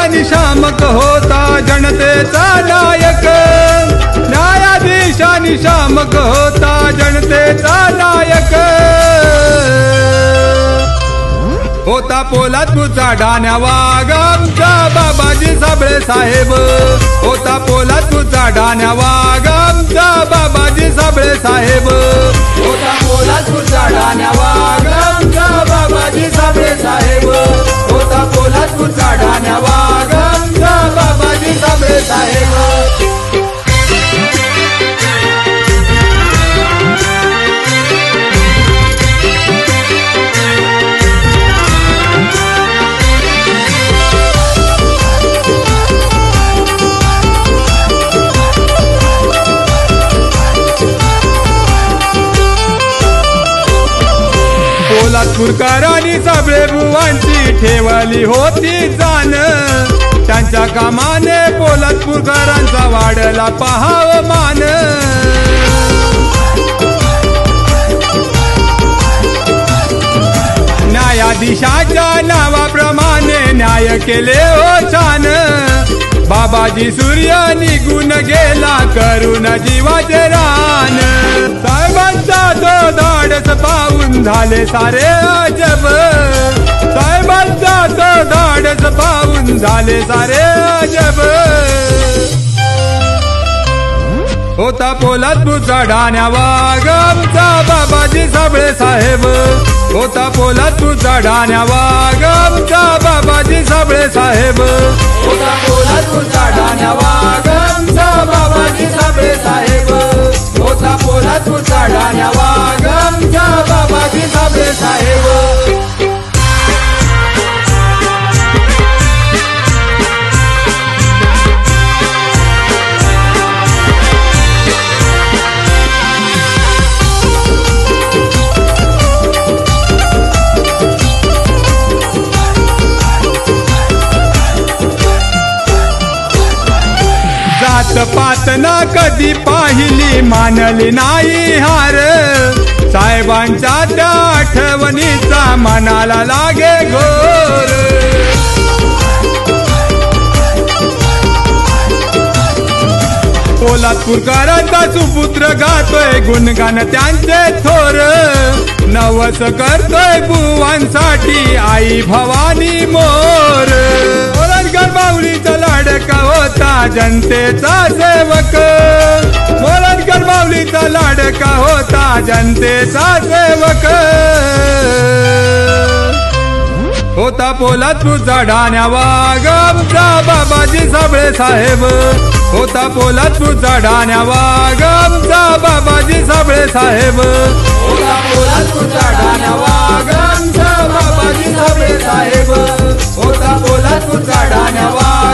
निशामक होता जनतेचा नायक, न्यायाधीश निशामक होता जनतेचा नायक। होता पोलादपूरचा ढाण्या वाघ आमचा बाबाजी साबळे साहेब, होता पोलादपूरचा ढाण्या वाघ आमचा बाबाजी साबळे साहेब, होता पोलादपूरचा ढाण्या वाघ आमचा बाबाजी साबळे साहेब, होता पोलादपूरचा ढाण्या वाघ आमचा बाबाजी साबळे साहेब। पोलादपूरकरांनी साबळे बुवांची ठेवली होती जाण, त्यांच्या कामाने पोलादपूरकरांचा वाढला पहाव मान। न्यायाधीशाच्या नावाप्रमाणे न्याय केले हो छान, बाबाजी सूर्य निघून गेला करून जीवाचे रान। साहेबांचा तो धाडस पाहून झाले सारे अजब, साहेबांचा तो धाडस पाहून झाले सारे अजब। होता पोलादपूरचा ढाण्या वाघ आमचा बाबाजी साबळे साहेब, होता पोलादपूरचा ढाण्या वाघ आमचा बाबाजी साबळे साहेब, होता पोलादपूरचा ढाण्या वाघ आमचा बाबाजी साबळे साहेब, होता पोलादपूरचा ढाण्या वाघ आमचा बाबाजी साबळे साहेब। पात ना कधी पाहिली मानली नाही हार, साहेबांच्या त्या आठवणीचा मनाला लागे घोर। पोलादपूरकरांचा सुपुत्र गातोय गुणगान त्यांचे थोर, नवस करतोय बुवांसाठी आई भवानी मोर। मोरणकर माऊलीचा लाडका होता जनतेचा सेवक, मोरणकर माऊलीचा लाडका होता जनतेचा सेवक। होता पोलादपूरचा ढाण्या वाघ आमचा बाबाजी साबळे साहेब, होता पोलादपूरचा ढाण्या वाघ आमचा बाबाजी साबळे साहेब, होता पोलादपूरचा ढाण्या वाघ आमचा बाबाजी साबळे साहेब, होता पोलादपूरचा ढाण्या वाघ